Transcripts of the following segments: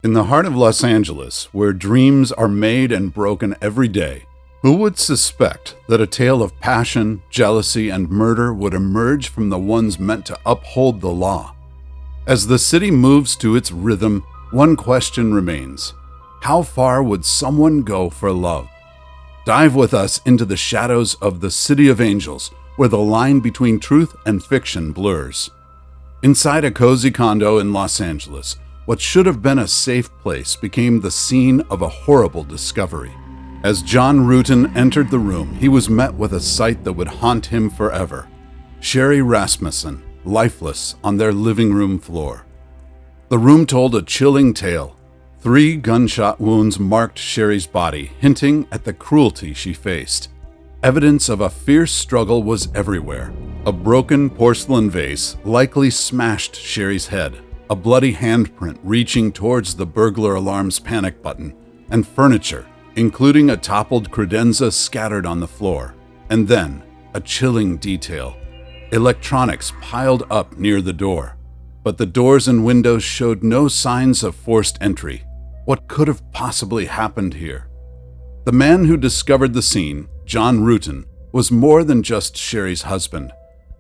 In the heart of Los Angeles, where dreams are made and broken every day, who would suspect that a tale of passion, jealousy, and murder would emerge from the ones meant to uphold the law? As the city moves to its rhythm, one question remains: how far would someone go for love? Dive with us into the shadows of the City of Angels, where the line between truth and fiction blurs. Inside a cozy condo in Los Angeles, what should have been a safe place became the scene of a horrible discovery. As John Ruetten entered the room, he was met with a sight that would haunt him forever: Sherri Rasmussen, lifeless on their living room floor. The room told a chilling tale. 3 gunshot wounds marked Sherri's body, hinting at the cruelty she faced. Evidence of a fierce struggle was everywhere. A broken porcelain vase likely smashed Sherri's head, a bloody handprint reaching towards the burglar alarm's panic button, and furniture, including a toppled credenza, scattered on the floor. And then, a chilling detail: electronics piled up near the door. But the doors and windows showed no signs of forced entry. What could have possibly happened here? The man who discovered the scene, John Ruetten, was more than just Sherri's husband.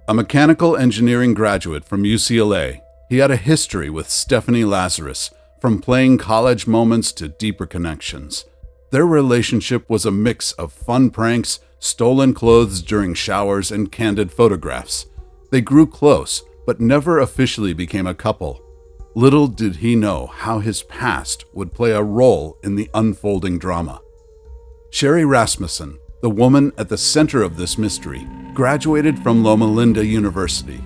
A mechanical engineering graduate from UCLA, he had a history with Stephanie Lazarus, from playing college moments to deeper connections. Their relationship was a mix of fun pranks, stolen clothes during showers, and candid photographs. They grew close, but never officially became a couple. Little did he know how his past would play a role in the unfolding drama. Sherri Rasmussen, the woman at the center of this mystery, graduated from Loma Linda University.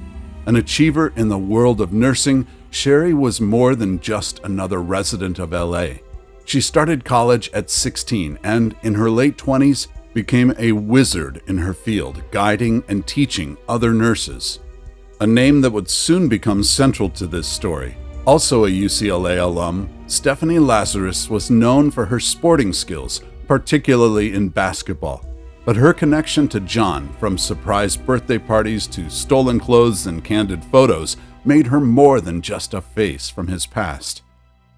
An achiever in the world of nursing, Sherri was more than just another resident of LA. She started college at 16 and, in her late 20s, became a wizard in her field, guiding and teaching other nurses. A name that would soon become central to this story. Also a UCLA alum, Stephanie Lazarus was known for her sporting skills, particularly in basketball. But her connection to John, from surprise birthday parties to stolen clothes and candid photos, made her more than just a face from his past.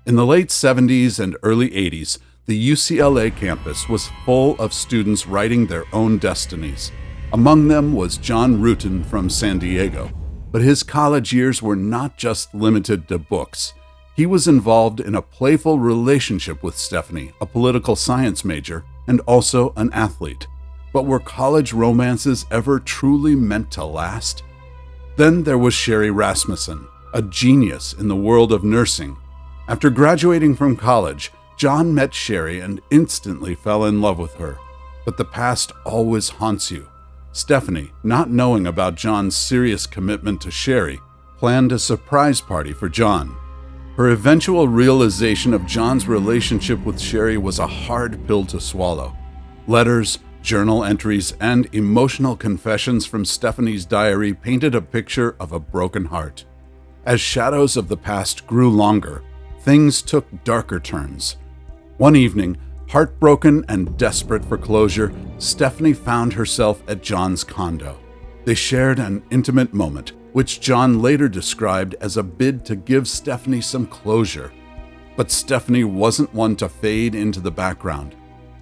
In the late 70s and early 80s, the UCLA campus was full of students writing their own destinies. Among them was John Ruetten from San Diego. But his college years were not just limited to books. He was involved in a playful relationship with Stephanie, a political science major, and also an athlete. But were college romances ever truly meant to last? Then there was Sherri Rasmussen, a genius in the world of nursing. After graduating from college, John met Sherri and instantly fell in love with her. But the past always haunts you. Stephanie, not knowing about John's serious commitment to Sherri, planned a surprise party for John. Her eventual realization of John's relationship with Sherri was a hard pill to swallow. Letters, journal entries, and emotional confessions from Stephanie's diary painted a picture of a broken heart. As shadows of the past grew longer, things took darker turns. One evening, heartbroken and desperate for closure, Stephanie found herself at John's condo. They shared an intimate moment, which John later described as a bid to give Stephanie some closure. But Stephanie wasn't one to fade into the background.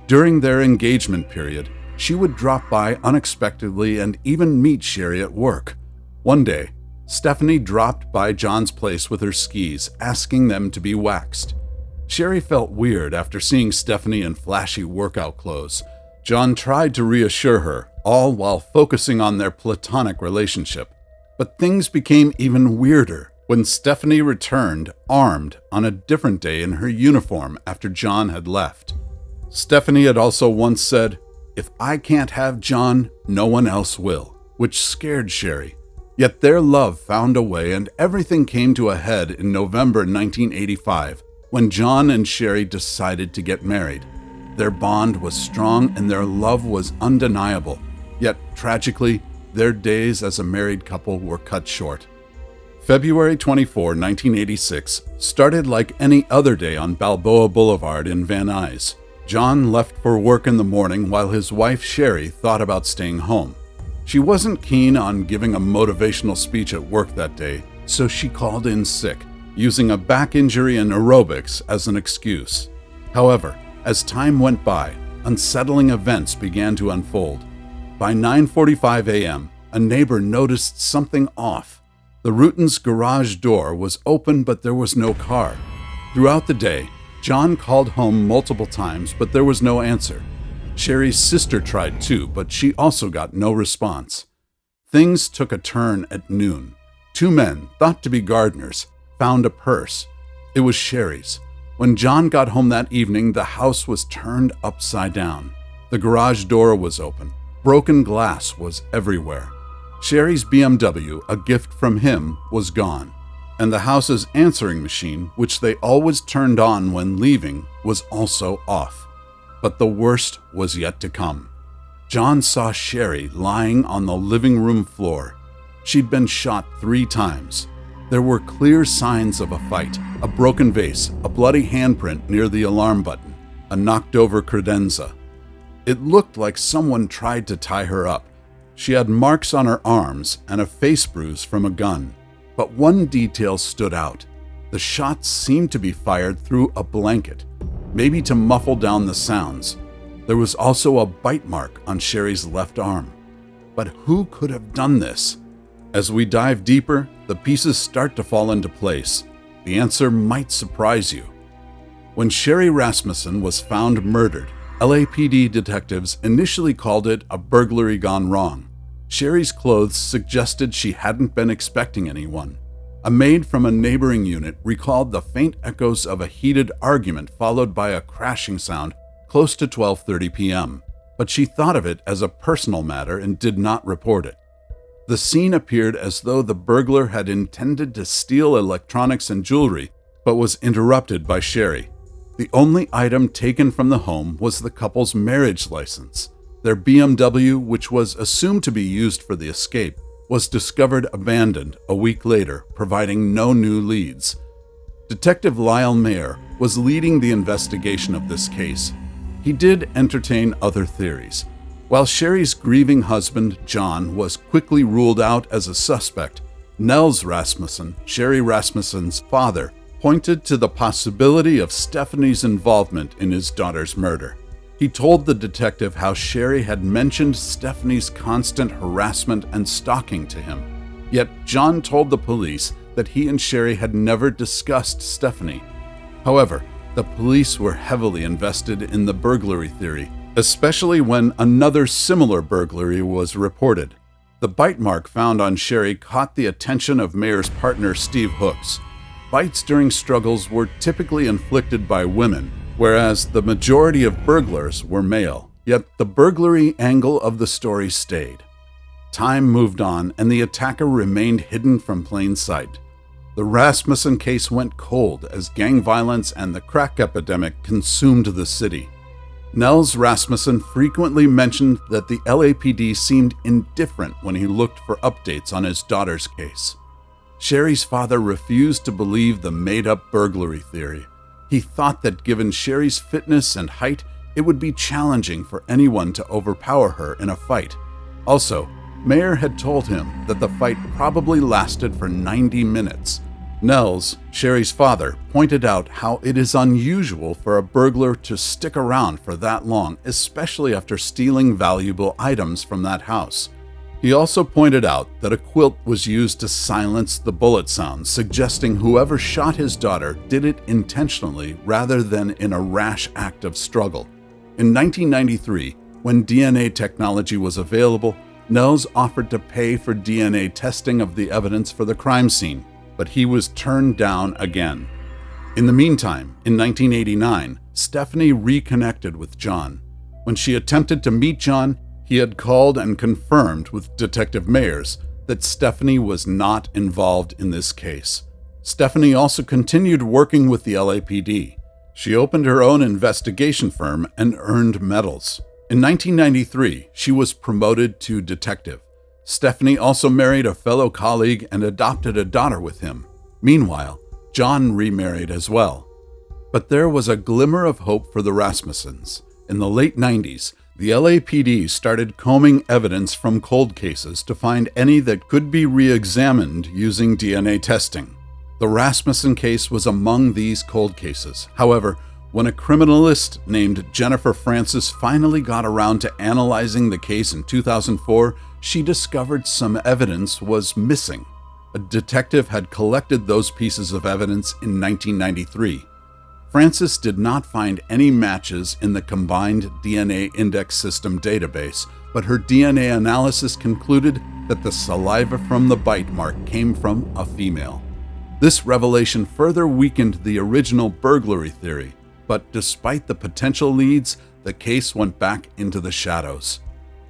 During their engagement period, she would drop by unexpectedly and even meet Sherri at work. One day, Stephanie dropped by John's place with her skis, asking them to be waxed. Sherri felt weird after seeing Stephanie in flashy workout clothes. John tried to reassure her, all while focusing on their platonic relationship. But things became even weirder when Stephanie returned, armed, on a different day in her uniform after John had left. Stephanie had also once said, "If I can't have John, no one else will," which scared Sherri. Yet their love found a way, and everything came to a head in November 1985, when John and Sherri decided to get married. Their bond was strong and their love was undeniable. Yet, tragically, their days as a married couple were cut short. February 24, 1986, started like any other day on Balboa Boulevard in Van Nuys. John left for work in the morning while his wife Sherri thought about staying home. She wasn't keen on giving a motivational speech at work that day, so she called in sick. using a back injury and aerobics as an excuse. However, as time went by, unsettling events began to unfold. By 9:45 a.m., a neighbor noticed something off. The Rutens' garage door was open, but there was no car. Throughout the day, John called home multiple times, but there was no answer. Sherri's sister tried too, but she also got no response. Things took a turn at noon. Two men, thought to be gardeners, found a purse. It was Sherri's. When John got home that evening, the house was turned upside down. The garage door was open. Broken glass was everywhere. Sherri's BMW, a gift from him, was gone. And the house's answering machine, which they always turned on when leaving, was also off. But the worst was yet to come. John saw Sherri lying on the living room floor. She'd been shot 3 times. There were clear signs of a fight: a broken vase, a bloody handprint near the alarm button, a knocked-over credenza. It looked like someone tried to tie her up. She had marks on her arms and a face bruise from a gun. But one detail stood out. The shots seemed to be fired through a blanket, maybe to muffle down the sounds. There was also a bite mark on Sherri's left arm. But who could have done this? As we dive deeper, the pieces start to fall into place. The answer might surprise you. When Sherri Rasmussen was found murdered, LAPD detectives initially called it a burglary gone wrong. Sherri's clothes suggested she hadn't been expecting anyone. A maid from a neighboring unit recalled the faint echoes of a heated argument followed by a crashing sound close to 12:30 p.m., but she thought of it as a personal matter and did not report it. The scene appeared as though the burglar had intended to steal electronics and jewelry, but was interrupted by Sherri. The only item taken from the home was the couple's marriage license. Their BMW, which was assumed to be used for the escape, was discovered abandoned a week later, providing no new leads. Detective Lyle Mayer was leading the investigation of this case. He did entertain other theories. While Sherri's grieving husband, John, was quickly ruled out as a suspect, Nels Rasmussen, Sherri Rasmussen's father, pointed to the possibility of Stephanie's involvement in his daughter's murder. He told the detective how Sherri had mentioned Stephanie's constant harassment and stalking to him. Yet John told the police that he and Sherri had never discussed Stephanie. However, the police were heavily invested in the burglary theory, especially when another similar burglary was reported. The bite mark found on Sherri caught the attention of Mayer's partner Steve Hooks. Bites during struggles were typically inflicted by women, whereas the majority of burglars were male. Yet the burglary angle of the story stayed. Time moved on, and the attacker remained hidden from plain sight. The Rasmussen case went cold as gang violence and the crack epidemic consumed the city. Nels Rasmussen frequently mentioned that the LAPD seemed indifferent when he looked for updates on his daughter's case. Sherri's father refused to believe the made-up burglary theory. He thought that given Sherri's fitness and height, it would be challenging for anyone to overpower her in a fight. Also, Mayer had told him that the fight probably lasted for 90 minutes. Nels, Sherri's father, pointed out how it is unusual for a burglar to stick around for that long, especially after stealing valuable items from that house. He also pointed out that a quilt was used to silence the bullet sounds, suggesting whoever shot his daughter did it intentionally rather than in a rash act of struggle. In 1993, when DNA technology was available, Nels offered to pay for DNA testing of the evidence for the crime scene, but he was turned down again. In the meantime, in 1989, Stephanie reconnected with John. When she attempted to meet John, he had called and confirmed with Detective Mayers that Stephanie was not involved in this case. Stephanie also continued working with the LAPD. She opened her own investigation firm and earned medals. In 1993, she was promoted to detective. Stephanie also married a fellow colleague and adopted a daughter with him. Meanwhile, John remarried as well. But there was a glimmer of hope for the Rasmussens. In the late 90s, the LAPD started combing evidence from cold cases to find any that could be re-examined using DNA testing. The Rasmussen case was among these cold cases. However, when a criminalist named Jennifer Francis finally got around to analyzing the case in 2004, she discovered some evidence was missing. A detective had collected those pieces of evidence in 1993. Francis did not find any matches in the combined DNA index system database, but her DNA analysis concluded that the saliva from the bite mark came from a female. This revelation further weakened the original burglary theory, but despite the potential leads, the case went back into the shadows.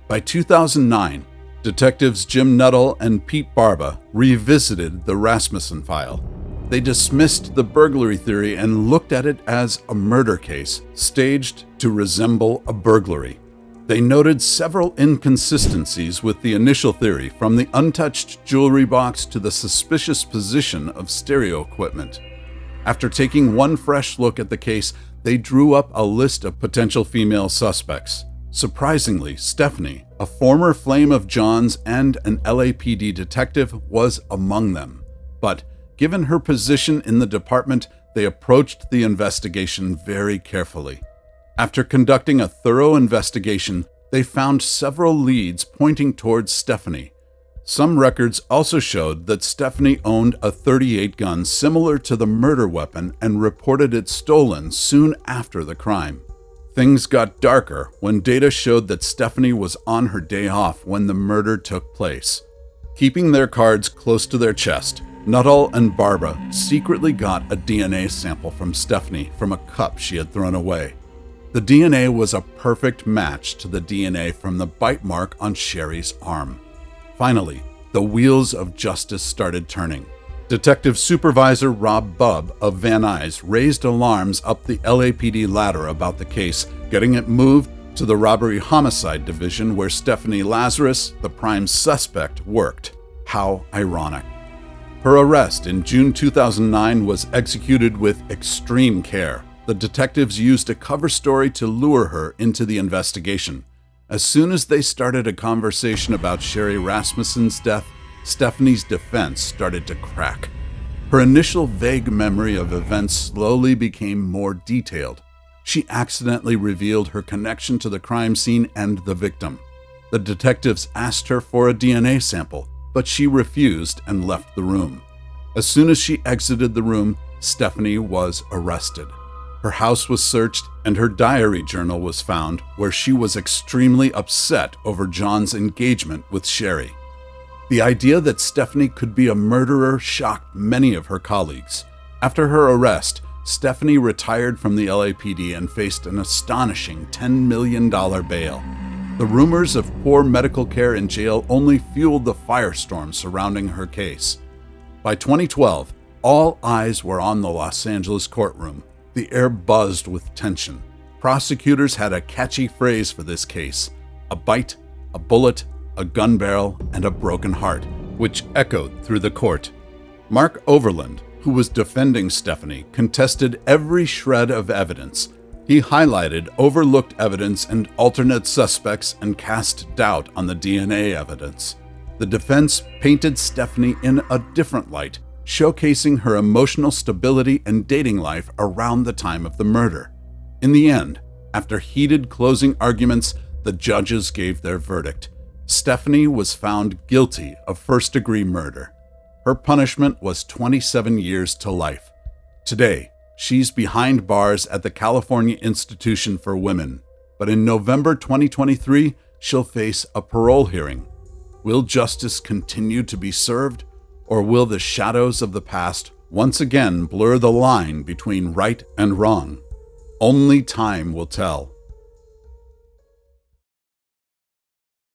By 2009, detectives Jim Nuttall and Pete Barba revisited the Rasmussen file. They dismissed the burglary theory and looked at it as a murder case, staged to resemble a burglary. They noted several inconsistencies with the initial theory, from the untouched jewelry box to the suspicious position of stereo equipment. After taking one fresh look at the case, they drew up a list of potential female suspects. Surprisingly, Stephanie, a former flame of John's and an LAPD detective, was among them. But given her position in the department, they approached the investigation very carefully. After conducting a thorough investigation, they found several leads pointing towards Stephanie. Some records also showed that Stephanie owned a .38 gun similar to the murder weapon and reported it stolen soon after the crime. Things got darker when data showed that Stephanie was on her day off when the murder took place. Keeping their cards close to their chest, Nuttall and Barba secretly got a DNA sample from Stephanie from a cup she had thrown away. The DNA was a perfect match to the DNA from the bite mark on Sherri's arm. Finally, the wheels of justice started turning. Detective Supervisor Rob Bubb of Van Nuys raised alarms up the LAPD ladder about the case, getting it moved to the Robbery Homicide Division where Stephanie Lazarus, the prime suspect, worked. How ironic. Her arrest in June 2009 was executed with extreme care. The detectives used a cover story to lure her into the investigation. As soon as they started a conversation about Sherri Rasmussen's death, Stephanie's defense started to crack. Her initial vague memory of events slowly became more detailed. She accidentally revealed her connection to the crime scene and the victim. The detectives asked her for a DNA sample, but she refused and left the room. As soon as she exited the room, Stephanie was arrested. Her house was searched and her diary journal was found, where she was extremely upset over John's engagement with Sherri. The idea that Stephanie could be a murderer shocked many of her colleagues. After her arrest, Stephanie retired from the LAPD and faced an astonishing $10 million bail. The rumors of poor medical care in jail only fueled the firestorm surrounding her case. By 2012, all eyes were on the Los Angeles courtroom. The air buzzed with tension. Prosecutors had a catchy phrase for this case: a bite, a bullet, a gun barrel, and a broken heart, which echoed through the court. Mark Overland, who was defending Stephanie, contested every shred of evidence. He highlighted overlooked evidence and alternate suspects and cast doubt on the DNA evidence. The defense painted Stephanie in a different light, showcasing her emotional stability and dating life around the time of the murder. In the end, after heated closing arguments, the judges gave their verdict. Stephanie was found guilty of first-degree murder. Her punishment was 27 years to life. Today, she's behind bars at the California Institution for Women, but in November 2023, she'll face a parole hearing. Will justice continue to be served, or will the shadows of the past once again blur the line between right and wrong? Only time will tell.